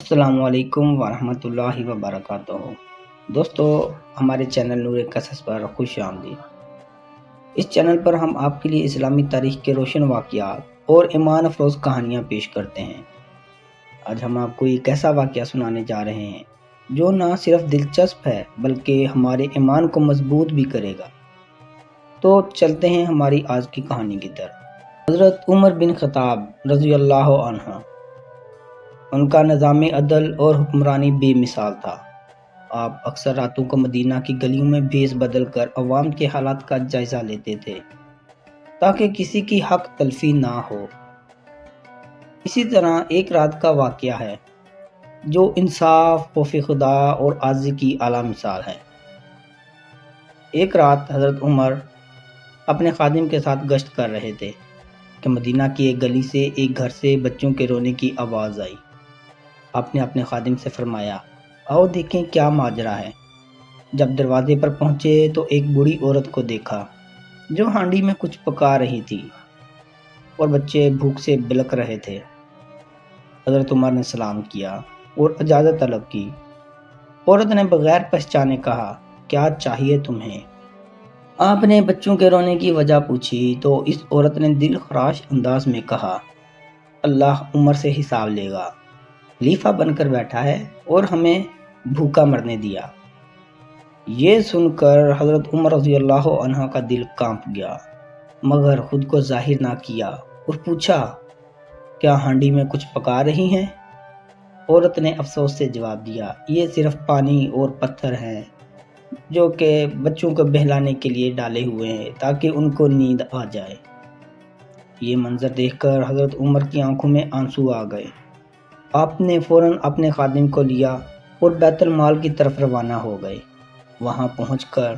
السلام علیکم ورحمۃ اللہ وبرکاتہ۔ دوستو، ہمارے چینل نور قصص پر خوش آمدید۔ اس چینل پر ہم آپ کے لیے اسلامی تاریخ کے روشن واقعات اور ایمان افروز کہانیاں پیش کرتے ہیں۔ آج ہم آپ کو ایک ایسا واقعہ سنانے جا رہے ہیں جو نہ صرف دلچسپ ہے بلکہ ہمارے ایمان کو مضبوط بھی کرے گا۔ تو چلتے ہیں ہماری آج کی کہانی کی طرف۔ حضرت عمر بن خطاب رضی اللہ عنہ، ان کا نظام عدل اور حکمرانی بے مثال تھا۔ آپ اکثر راتوں کو مدینہ کی گلیوں میں بھیس بدل کر عوام کے حالات کا جائزہ لیتے تھے تاکہ کسی کی حق تلفی نہ ہو۔ اسی طرح ایک رات کا واقعہ ہے جو انصاف، خوف خدا اور عاجزی کی اعلیٰ مثال ہے۔ ایک رات حضرت عمر اپنے خادم کے ساتھ گشت کر رہے تھے کہ مدینہ کی ایک گلی سے ایک گھر سے بچوں کے رونے کی آواز آئی۔ آپ نے اپنے خادم سے فرمایا، آؤ دیکھیں کیا ماجرا ہے۔ جب دروازے پر پہنچے تو ایک بوڑھی عورت کو دیکھا جو ہانڈی میں کچھ پکا رہی تھی اور بچے بھوک سے بلک رہے تھے۔ حضرت عمر نے سلام کیا اور اجازت طلب کی۔ عورت نے بغیر پہچانے کہا، کیا چاہیے تمہیں؟ آپ نے بچوں کے رونے کی وجہ پوچھی تو اس عورت نے دل خراش انداز میں کہا، اللہ عمر سے حساب لے گا، خلیفہ بن کر بیٹھا ہے اور ہمیں بھوکا مرنے دیا۔ یہ سن کر حضرت عمر رضی اللہ عنہ کا دل کانپ گیا، مگر خود کو ظاہر نہ کیا اور پوچھا، کیا ہانڈی میں کچھ پکا رہی ہیں؟ عورت نے افسوس سے جواب دیا، یہ صرف پانی اور پتھر ہیں جو کہ بچوں کو بہلانے کے لیے ڈالے ہوئے ہیں تاکہ ان کو نیند آ جائے۔ یہ منظر دیکھ کر حضرت عمر کی آنکھوں میں آنسو آ گئے۔ آپ نے فوراً اپنے خادم کو لیا اور بیت المال کی طرف روانہ ہو گئے۔ وہاں پہنچ کر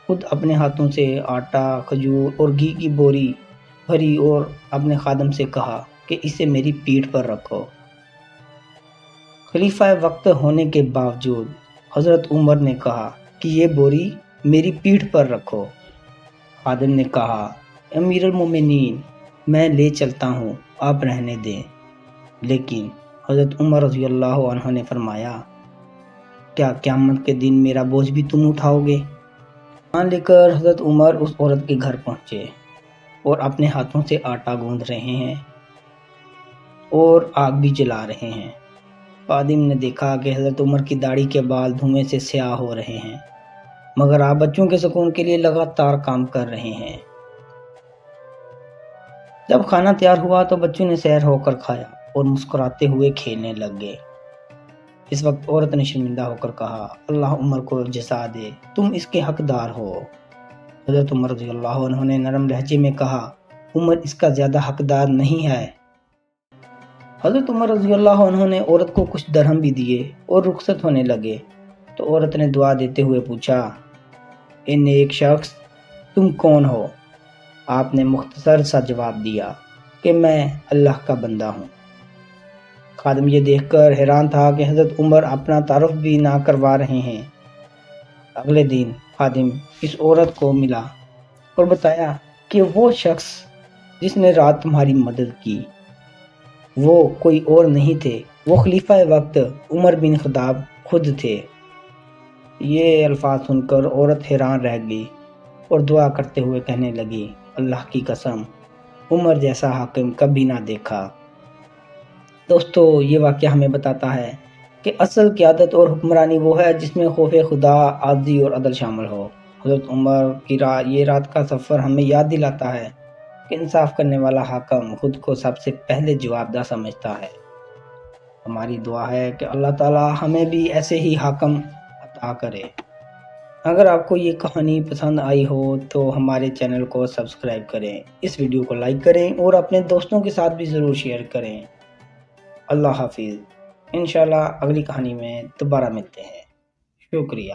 خود اپنے ہاتھوں سے آٹا، کھجور اور گھی کی بوری بھری اور اپنے خادم سے کہا کہ اسے میری پیٹھ پر رکھو۔ خلیفہ وقت ہونے کے باوجود حضرت عمر نے کہا کہ یہ بوری میری پیٹھ پر رکھو۔ خادم نے کہا، امیر المومنین، میں لے چلتا ہوں، آپ رہنے دیں۔ لیکن حضرت عمر رضی اللہ عنہ نے فرمایا، کیا قیامت کے دن میرا بوجھ بھی تم اٹھاؤ گے؟ سامان لے کر حضرت عمر اس عورت کے گھر پہنچے اور اپنے ہاتھوں سے آٹا گوندھ رہے ہیں اور آگ بھی جلا رہے ہیں۔ خادم نے دیکھا کہ حضرت عمر کی داڑھی کے بال دھوئیں سے سیاہ ہو رہے ہیں، مگر آپ بچوں کے سکون کے لیے لگاتار کام کر رہے ہیں۔ جب کھانا تیار ہوا تو بچوں نے سیر ہو کر کھایا اور مسکراتے ہوئے کھیلنے لگ گئے۔ اس وقت عورت نے شرمندہ ہو کر کہا، اللہ عمر کو جزا دے، تم اس کے حقدار ہو۔ حضرت عمر رضی اللہ عنہ نے نرم لہجے میں کہا، عمر اس کا زیادہ حقدار نہیں ہے۔ حضرت عمر رضی اللہ عنہ نے عورت کو کچھ درہم بھی دیے اور رخصت ہونے لگے تو عورت نے دعا دیتے ہوئے پوچھا، اے نیک شخص، تم کون ہو؟ آپ نے مختصر سا جواب دیا کہ میں اللہ کا بندہ ہوں۔ خادم یہ دیکھ کر حیران تھا کہ حضرت عمر اپنا تعارف بھی نہ کروا رہے ہیں۔ اگلے دن خادم اس عورت کو ملا اور بتایا کہ وہ شخص جس نے رات تمہاری مدد کی وہ کوئی اور نہیں تھے، وہ خلیفہ وقت عمر بن خطاب خود تھے۔ یہ الفاظ سن کر عورت حیران رہ گئی اور دعا کرتے ہوئے کہنے لگی، اللہ کی قسم، عمر جیسا حاکم کبھی نہ دیکھا۔ دوستو، یہ واقعہ ہمیں بتاتا ہے کہ اصل قیادت اور حکمرانی وہ ہے جس میں خوف خدا، عاجزی اور عدل شامل ہو۔ حضرت عمر کی یہ رات کا سفر ہمیں یاد دلاتا ہے کہ انصاف کرنے والا حاکم خود کو سب سے پہلے جوابدہ سمجھتا ہے۔ ہماری دعا ہے کہ اللہ تعالی ہمیں بھی ایسے ہی حاکم عطا کرے۔ اگر آپ کو یہ کہانی پسند آئی ہو تو ہمارے چینل کو سبسکرائب کریں، اس ویڈیو کو لائک کریں اور اپنے دوستوں کے ساتھ بھی ضرور شیئر کریں۔ اللہ حافظ۔ انشاءاللہ اگلی کہانی میں دوبارہ ملتے ہیں۔ شکریہ۔